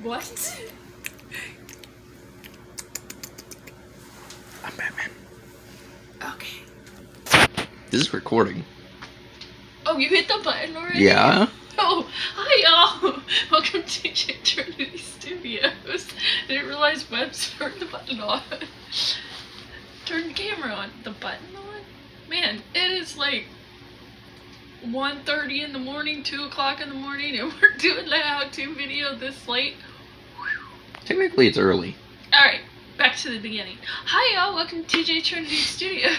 What? I'm Batman. Okay. This is recording. Oh, you hit the button already? Yeah. Oh, hi y'all! Welcome to Trinity Studios. Didn't realize Webs turned the button on. Turn the camera on. The button on? Man, it is like 1:30 in the morning, 2 o'clock in the morning, and we're doing the how-to video this late. Technically, it's early. Alright, back to the beginning. Hi y'all, welcome to TJ Trinity Studios.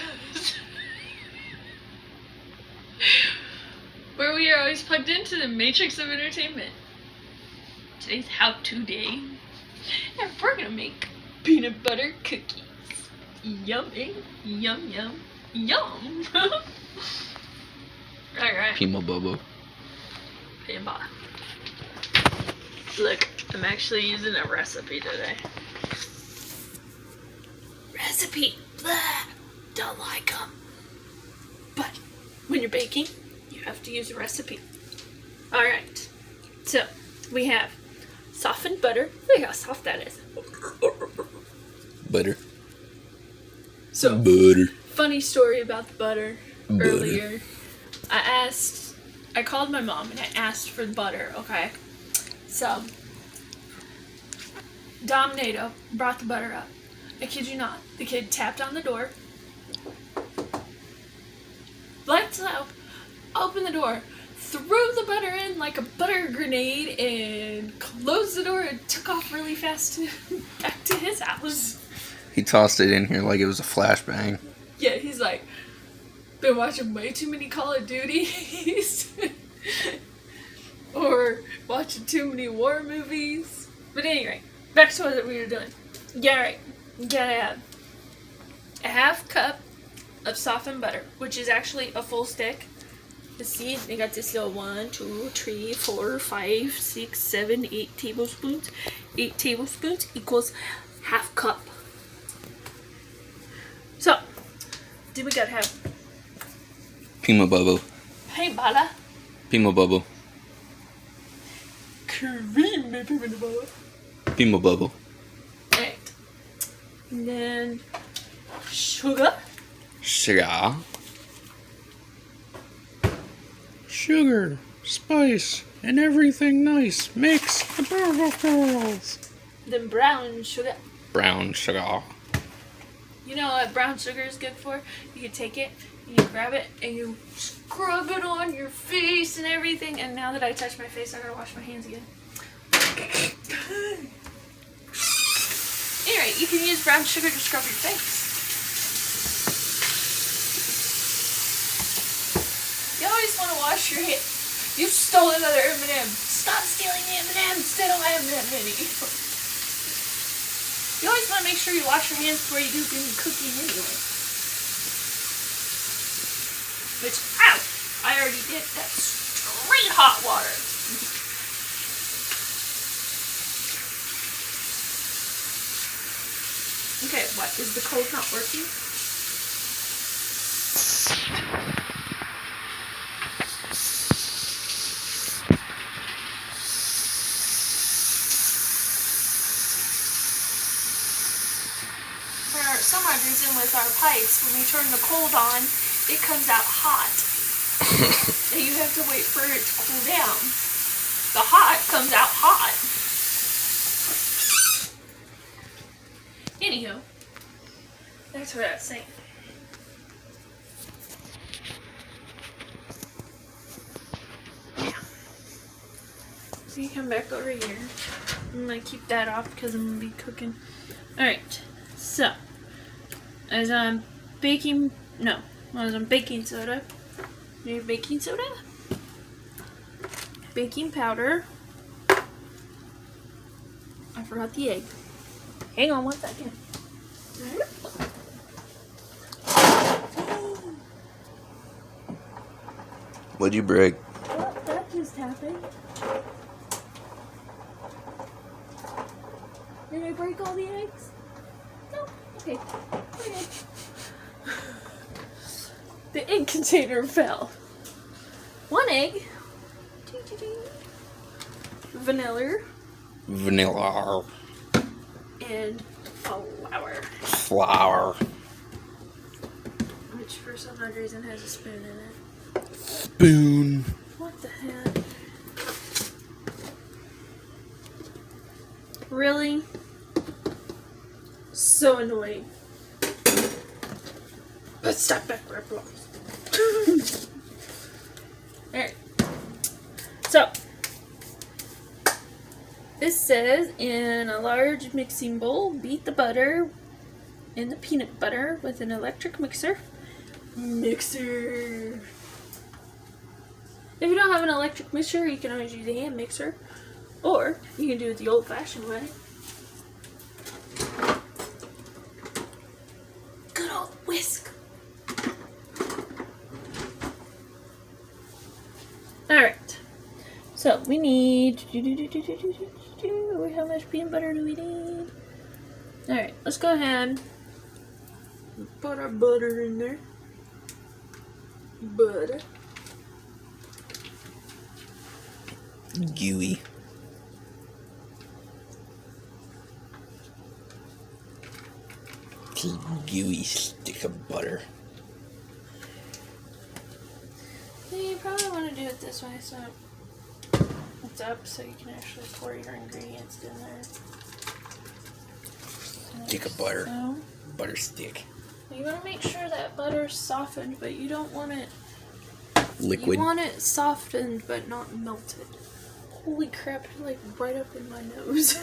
Where we are always plugged into the matrix of entertainment. Today's how-to day. And we're gonna make peanut butter cookies. Yummy. Yum, yum, yum. Alright. Pimo Bobo. Pimba. Look, I'm actually using a recipe today. Recipe! Blah! Don't like them. But when you're baking, you have to use a recipe. Alright. So, we have softened butter. Look how soft that is. Butter. So, Butter. funny story about the butter. Butter. Earlier. I called my mom and I asked for the butter, okay? So, Dom Nato brought the butter up. I kid you not. The kid tapped on the door. Lights up. Opened the door. Threw the butter in like a butter grenade and closed the door and took off really fast back to his house. He tossed it in here like it was a flashbang. Yeah, he's like, been watching way too many Call of Duties. Or watching too many war movies. But anyway, back to what we were doing. Yeah, right. You gotta have a half cup of softened butter, which is actually a full stick. Let's see, they got this little 1, 2, 3, 4, 5, 6, 7, 8 tablespoons. 8 tablespoons equals half cup. So, then we gotta have Pimo Bobo. hey butter, Pimo Bobo. cream maybe in the bowl. Pimo Bobo. Right. And then sugar. Sugar. Sugar, spice, and everything nice. Mix the bubbles. Then brown sugar. Brown sugar. You know what brown sugar is good for? You can take it, and you grab it, and you scrub it on your face and everything. And now that I touch my face, I gotta wash my hands again. Anyway, you can use brown sugar to scrub your face. You always want to wash your hands. You stole another M&M. Stop stealing the M&Ms. They don't have that many. You always want to make sure you wash your hands before you do any cooking anyway. Which, ow! I already did. That's straight hot water. Okay, what? Is the code not working? For some odd reason with our pipes, when we turn the cold on, it comes out hot. And you have to wait for it to cool down. The hot comes out hot. Anywho, that's what I was saying. Yeah. So you come back over here. I'm gonna keep that off because I'm gonna be cooking. Alright, so as I'm baking soda. Need baking soda, baking powder. I forgot the egg. Hang on one second. What'd you break? What? That just happened. Did I break all the eggs? No. Okay. Okay. The egg container fell. One egg. vanilla, Vanilla. and flour. Flour. Which for some odd reason has a spoon in it. Spoon. What the heck? Really? So annoying. Let's stop back where it belongs. Alright. So, this says, in a large mixing bowl, beat the butter and the peanut butter with an electric mixer. Mixer. If you don't have an electric mixer, you can always use a hand mixer. Or you can do it the old-fashioned way. Good old whisk. Alright. So we need... How much peanut butter do we need? Alright, let's go ahead and put our butter in there. Butter. Gooey. Gooey stick of butter. You probably want to do it this way so it's up so you can actually pour your ingredients in there. Stick of butter. So, Butter stick. you want to make sure that butter's softened, but you don't want it... Liquid. You want it softened but not melted. Holy crap, you're like right up in my nose.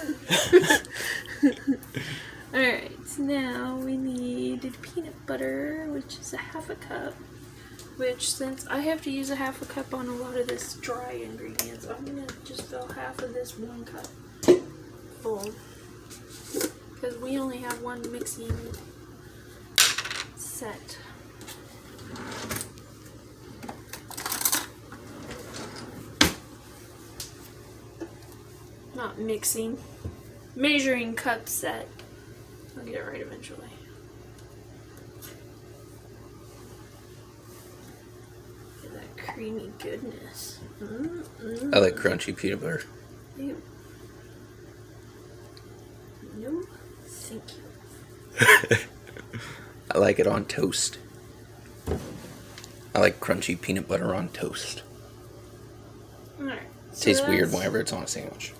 Alright, so now we need peanut butter, which is a half a cup. Which, since I have to use a half a cup on a lot of this dry ingredients, I'm going to just fill half of this 1 cup full. Because we only have one mixing set. Not mixing. Measuring cup set. I'll get it right eventually. Look at that creamy goodness. I like crunchy peanut butter. Ew. No, thank you. I like it on toast. I like crunchy peanut butter on toast. Alright. So Tastes weird that's whenever it's on a sandwich.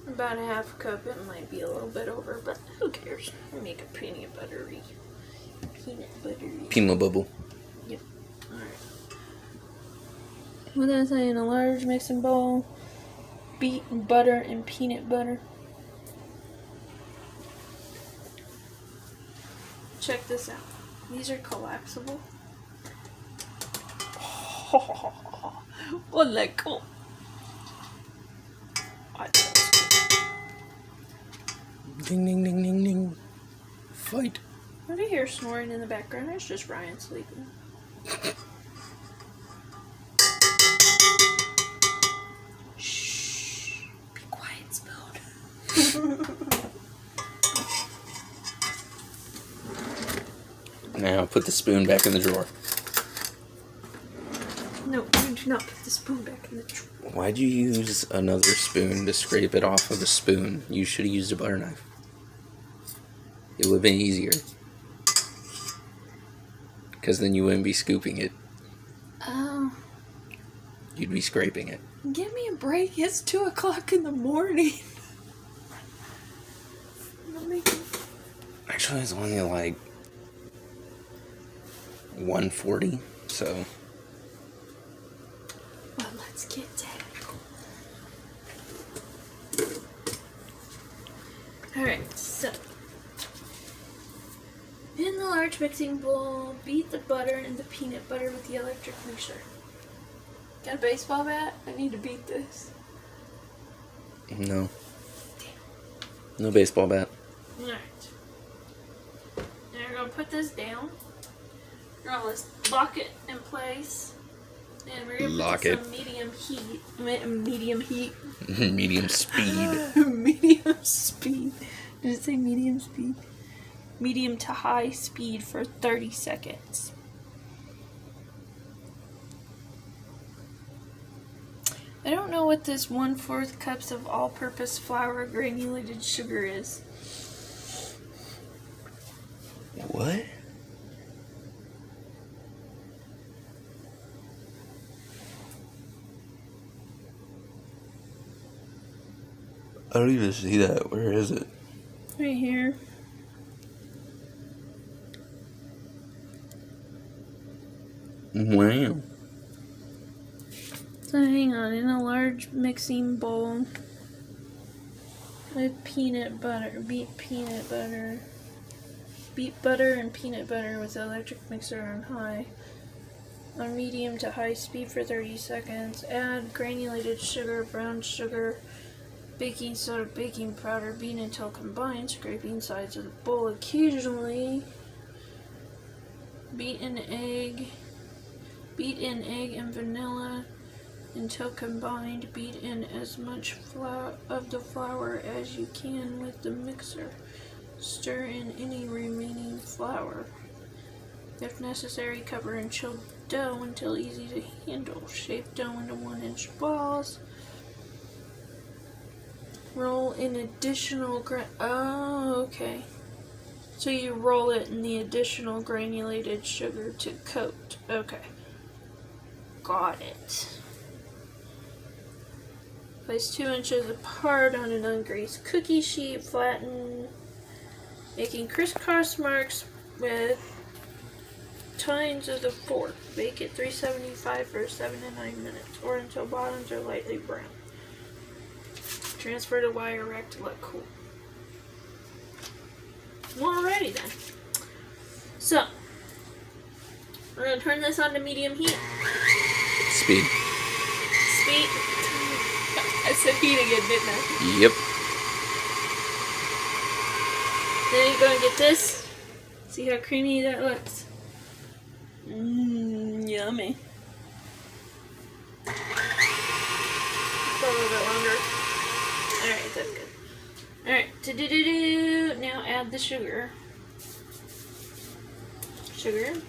about a half cup. It might be a little bit over, but who cares? I make a peanut buttery. Peanut bubble. Yep. Alright. What did I say? In a large mixing bowl, beat butter and peanut butter. Check this out. These are collapsible. Wasn't that cool? Ding, ding, ding, ding, ding. Fight. What do you hear snoring in the background? It's just Ryan sleeping. Shh. Be quiet, Spoon. Now put the spoon back in the drawer. No, you do not put the spoon back in the drawer. Why'd you use another spoon to scrape it off of the spoon? You should have used a butter knife. It would have been easier. Because then you wouldn't be scooping it. Oh. You'd be scraping it. Give me a break. It's 2 o'clock in the morning. Actually, it's only like 1:40, so... Well, let's get technical. Alright, so... in the large mixing bowl, beat the butter and the peanut butter with the electric mixer. Got a baseball bat? I need to beat this. No. No baseball bat. Alright. Now you're going to put this down. You're going to lock it in place. And we're going to Lock put it. some medium heat. Medium heat. Medium speed. Medium speed. Did it say medium speed? Medium to high speed for 30 seconds. I don't know what this 1/4 cups of all-purpose flour granulated sugar is. What? I don't even see that. Where is it? Right here. Wow. So hang on, in a large mixing bowl with peanut butter, beat butter and peanut butter with the electric mixer on high, on medium to high speed for 30 seconds. Add granulated sugar, brown sugar, baking soda, baking powder, beat until combined, scraping sides of the bowl occasionally. Beat in egg and vanilla until combined. Beat in as much of the flour as you can with the mixer. Stir in any remaining flour. If necessary, cover in chilled dough until easy to handle. Shape dough into 1-inch balls. Roll in additional oh, okay. So you roll it in the additional granulated sugar to coat. Okay. Got it. Place 2 inches apart on an ungreased cookie sheet. Flatten, making crisscross marks with tines of the fork. Bake at 375 for 7 to 9 minutes, or until bottoms are lightly brown. Transfer to wire rack to let cool. Alrighty then. So, we're going to turn this on to medium heat. Speed. Speed. I said heat again, didn't I? Yep. Then you're going to get this. See how creamy that looks? Yummy. For a little bit longer. Alright, that's good. Alright, now add the sugar. Sugar.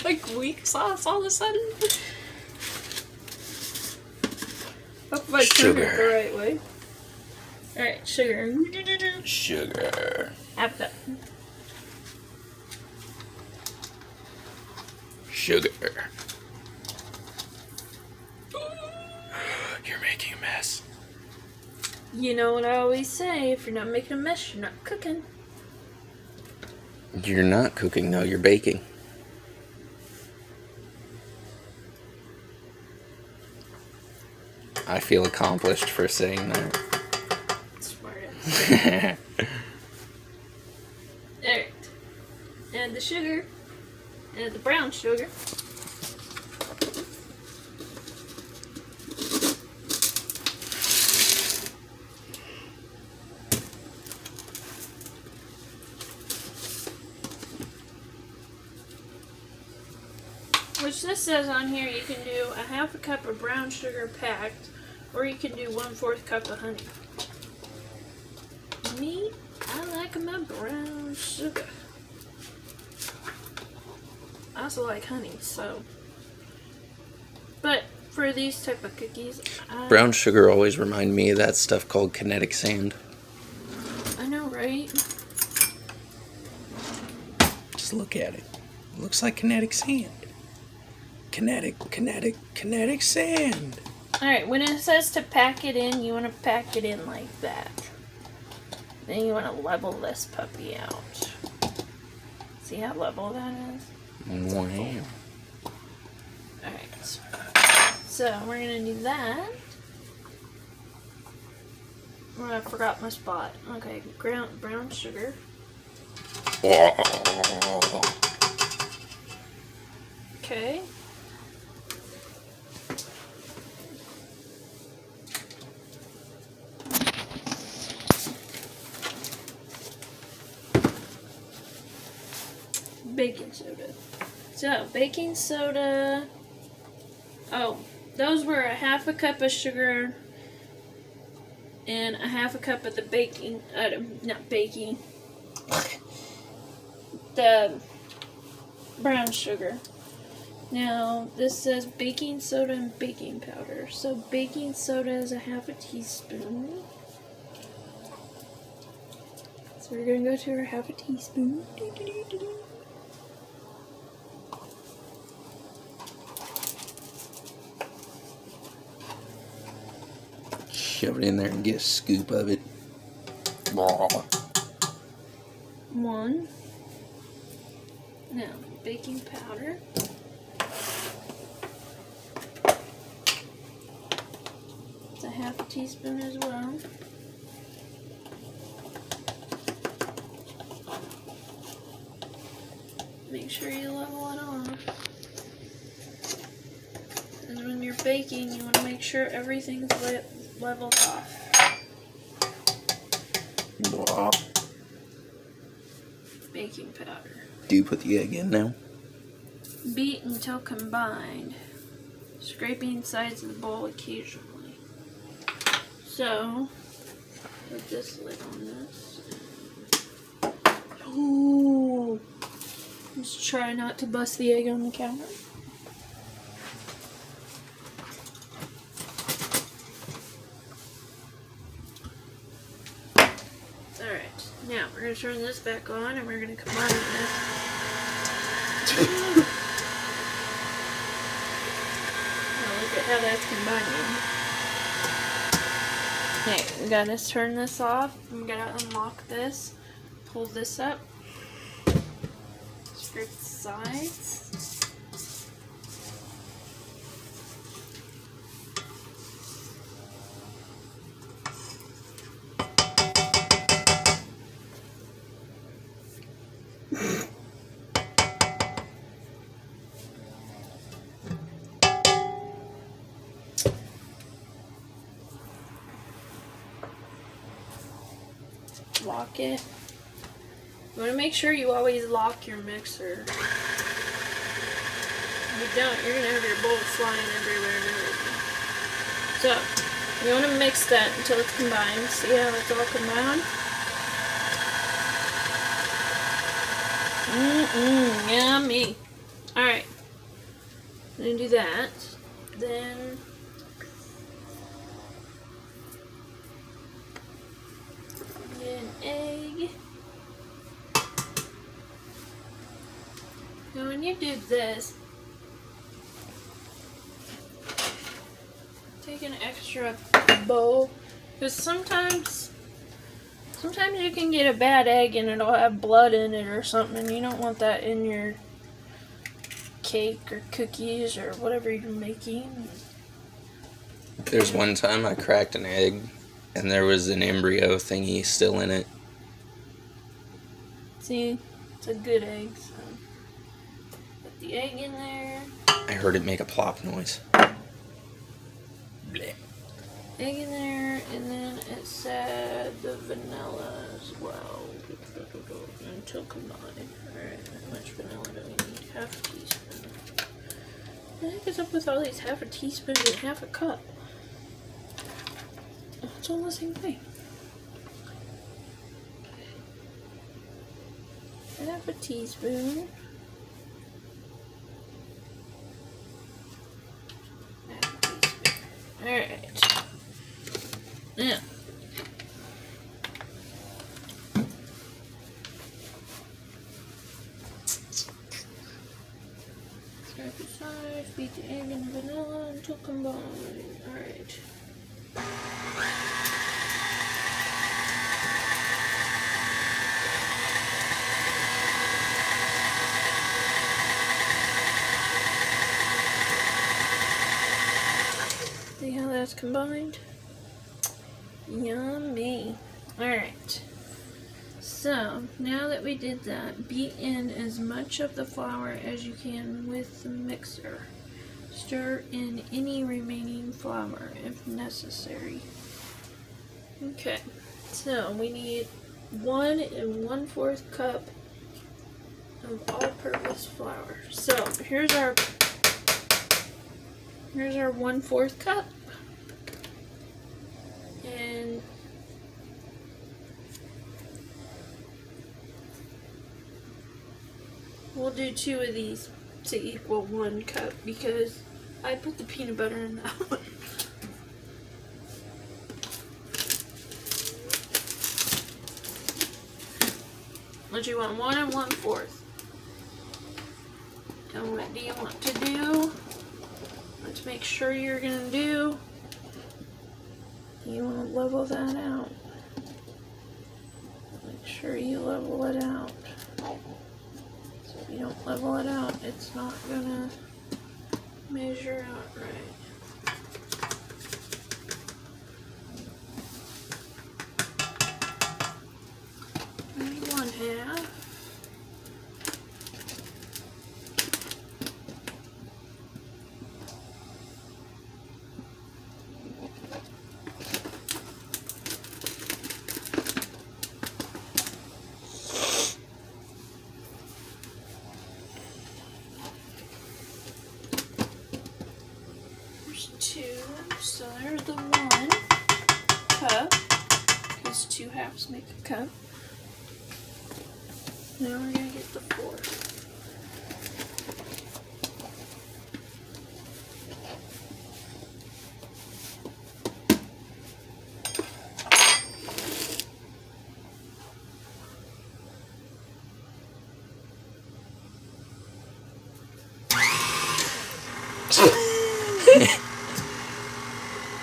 Like weak sauce all of a sudden. Hope I turned it the right way. Alright, sugar. Sugar. Half cup. Sugar. You're making a mess. You know what I always say, if you're not making a mess, you're not cooking. You're not cooking, though. You're baking. I feel accomplished for saying that. Smart ass. Alright. Add the sugar. Add the brown sugar. Which this says on here you can do a 1/2 cup of brown sugar packed, or you can do 1/4 cup of honey. Me, I like my brown sugar. I also like honey, so. But for these type of cookies, Brown sugar always remind me of that stuff called kinetic sand. I know, right? Just look at it. It looks like kinetic sand. Kinetic sand. Alright, when it says to pack it in, you want to pack it in like that. Then you want to level this puppy out. See how level that is? Wow. Alright. So, we're going to do that. Oh, I forgot my spot. Okay, brown sugar. Okay. Baking soda. So, baking soda. Oh, those were a 1/2 cup of sugar and a 1/2 cup of the the brown sugar. Now, this says baking soda and baking powder. So, baking soda is a half a teaspoon. So, we're going to go to our half a teaspoon. Shove it in there and get a scoop of it. Blah. 1. Now, baking powder. It's a half a teaspoon as well. Make sure you level it off. And when you're baking, you want to make sure everything's leveled off. Blah. Baking powder. Do you put the egg in now? Beat until combined, scraping sides of the bowl occasionally. So, put this lid on this. Ooh. Just try not to bust the egg on the counter. Alright, now we're going to turn this back on and we're going to combine this. Now look at how that's combining. Okay, we gotta turn this off. We gotta unlock this. Pull this up. Scrape the sides. Lock it. You want to make sure you always lock your mixer. If you don't, you're going to have your bowl flying everywhere and everything. So, you want to mix that until it's combined. See how it's all combined? Yummy. Alright. I'm going to do that. Then an egg. Now when you do this, take an extra bowl, because sometimes you can get a bad egg and it'll have blood in it or something, and you don't want that in your cake or cookies or whatever you're making. There's one time I cracked an egg and there was an embryo thingy still in it. See, it's a good egg, so put the egg in there. I heard it make a plop noise. Blech. Egg in there, and then it said the vanilla as well. Until combined. Alright, how much vanilla do we need? Half a teaspoon. What the heck is up with all these half a teaspoon and half a cup? It's all the same thing. Half a teaspoon. Half a teaspoon. Alright. Now. Scrape the sides, beat the egg and the vanilla until combined. Alright. See how that's combined? Yummy. Alright. So, now that we did that, beat in as much of the flour as you can with the mixer. Stir in any remaining flour if necessary. Okay. So, we need 1 1/4 cup of all-purpose flour. So, here's our 1/4 cup. And we'll do 2 of these to equal 1 cup because I put the peanut butter in that one. What do you want? 1 and 1/4. And what do you want to do? Let's make sure you're gonna do. You want to level that out. Make sure you level it out. So if you don't level it out, it's not gonna measure out right. Maybe 1/2. There's 2, so there's the 1 cup, because 2 halves make a cup. Now we're gonna get the 4.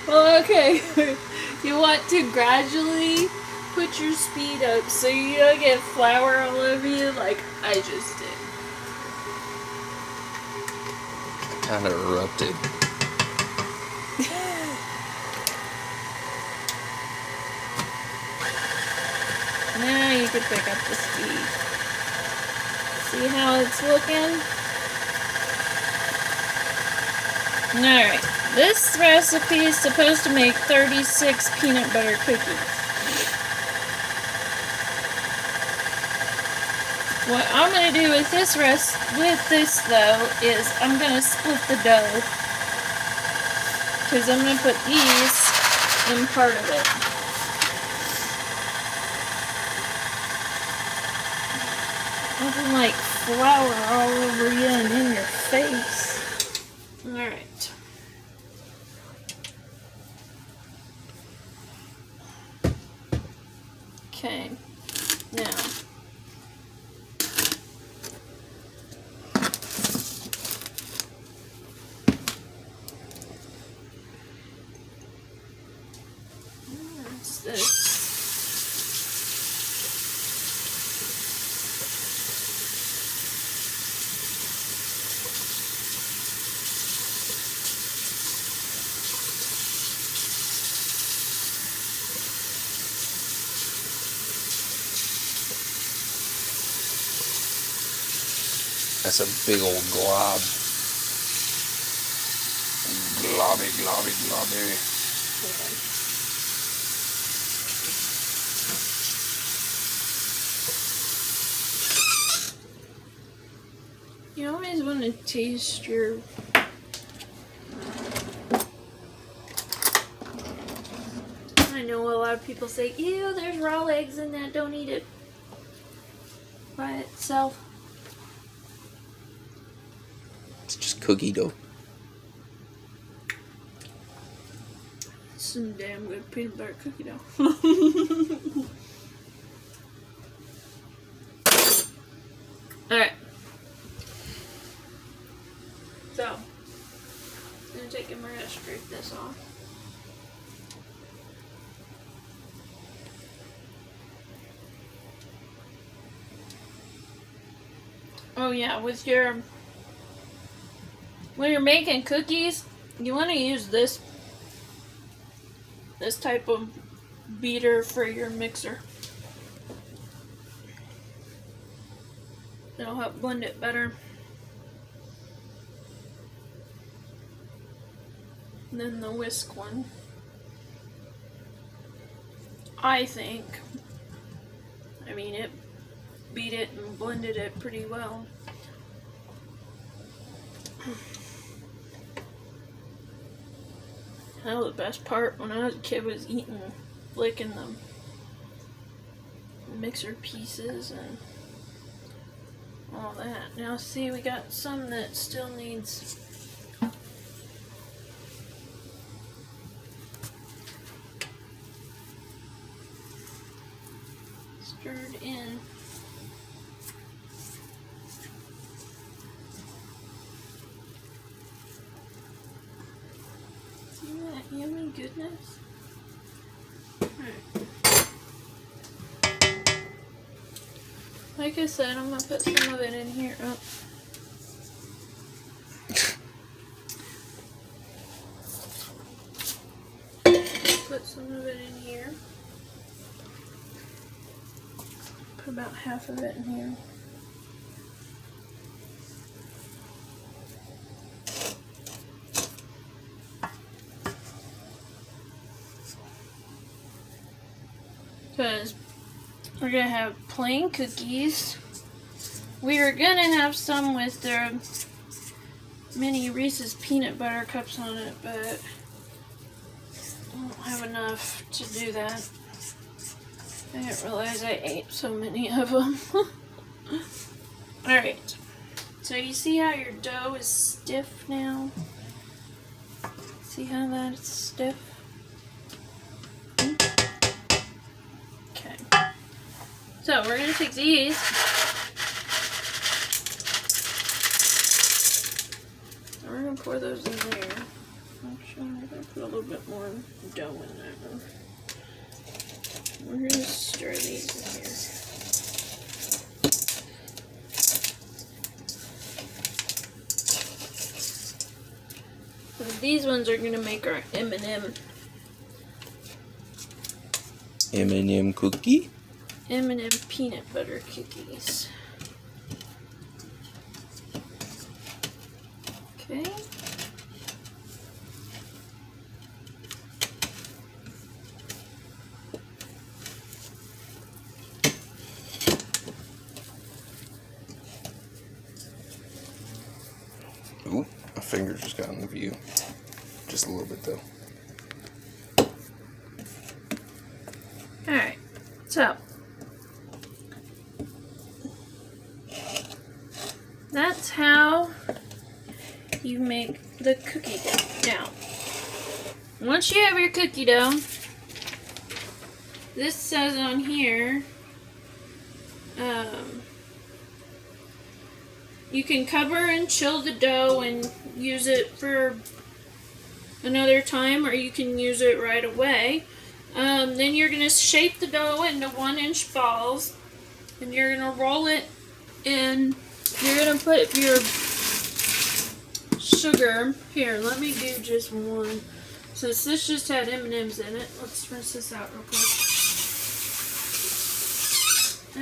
Well, okay. You want to gradually put your speed up so you don't get flour all over you like I just did. Kind of erupted. Now you can pick up the speed. See how it's looking? Alright, this recipe is supposed to make 36 peanut butter cookies. What I'm going to do with this though is I'm going to split the dough. Because I'm going to put these in part of it. Nothing like flour all over you and in your face. Alright. Okay. Now. What's this? That's a big old glob. Globby, globby, globby. You always want to taste your... I know a lot of people say, ew, there's raw eggs in that, don't eat it by itself. It's just cookie dough. Some damn good peanut butter cookie dough. Alright. So, I'm going to take and we're going to scrape this off. Oh yeah, when you're making cookies, you want to use this type of beater for your mixer. It'll help blend it better than the whisk one, I think. I mean, it beat it and blended it pretty well. Hell, the best part when I was a kid was licking the mixer pieces and all that. Now see, we got some that still needs stirred in. See that yummy goodness? Alright. Like I said, I'm going to put some of it in here. Oh. Put some of it in here. Put about half of it in here. Because we're going to have plain cookies. We are going to have some with their mini Reese's peanut butter cups on it, but I don't have enough to do that. I didn't realize I ate so many of them. Alright, so you see how your dough is stiff now? See how that's stiff? Okay. So we're going to take these. And we're going to pour those in there. Actually, I'm going to put a little bit more dough in there. We're going to stir these in here. So these ones are going to make our M&M. M&M cookie? M&M peanut butter cookies. Okay. Ooh, my finger just got in the view. Just a little bit though. Alright, so that's how you make the cookie dough. Now, once you have your cookie dough, this says on here, you can cover and chill the dough and use it for another time, or you can use it right away. Then you're going to shape the dough into 1-inch balls, and you're going to roll it in. You're going to put your sugar. Here, let me do just one. Since this just had M&Ms in it, let's rinse this out real quick.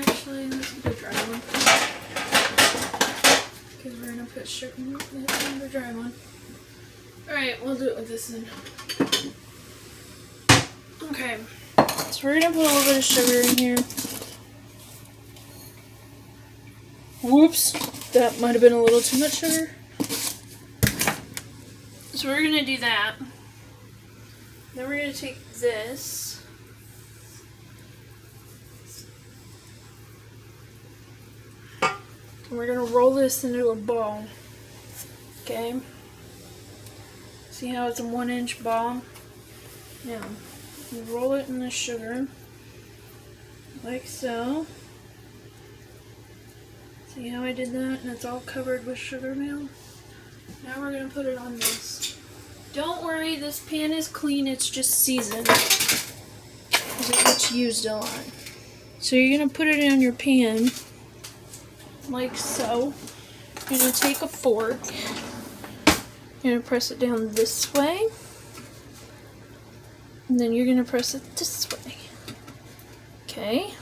Actually, let's do a dry one. Because we're going to put sugar in the dry one. Alright, we'll do it with this then. Okay, so we're going to put a little bit of sugar in here. Whoops, that might have been a little too much sugar. So we're going to do that. Then we're going to take this. And we're going to roll this into a ball. Okay. See how it's a 1-inch ball? Now, you roll it in the sugar. Like so. See how I did that? And it's all covered with sugar now. Now we're going to put it on this. Don't worry, this pan is clean, it's just seasoned. Because it gets used a lot. So you're going to put it on your pan. Like so. You're going to take a fork. You're going to press it down this way. And then you're going to press it this way. Okay.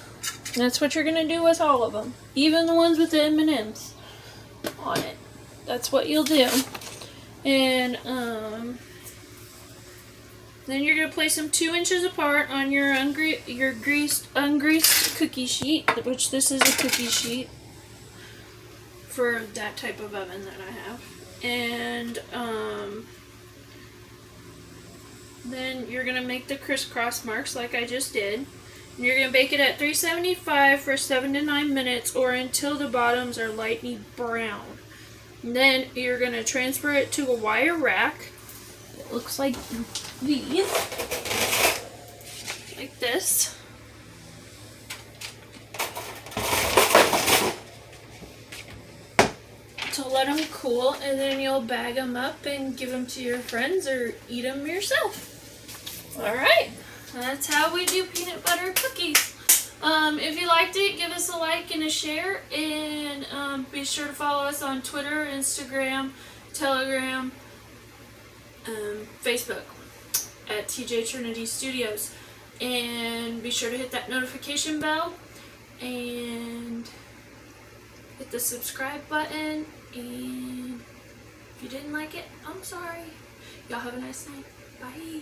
And that's what you're going to do with all of them. Even the ones with the M&Ms on it. That's what you'll do. And then you're going to place them 2 inches apart on your ungreased cookie sheet, which this is a cookie sheet for that type of oven that I have. And then you're going to make the crisscross marks like I just did. You're going to bake it at 375 for 7 to 9 minutes or until the bottoms are lightly brown. And then you're going to transfer it to a wire rack. It looks like these. Like this. To let them cool, and then you'll bag them up and give them to your friends or eat them yourself. Alright, that's how we do peanut butter cookies. If you liked it, give us a like and a share, and be sure to follow us on Twitter, Instagram, Telegram, Facebook at TJ Trinity Studios. And be sure to hit that notification bell and hit the subscribe button. And if you didn't like it, I'm sorry. Y'all have a nice night. Bye.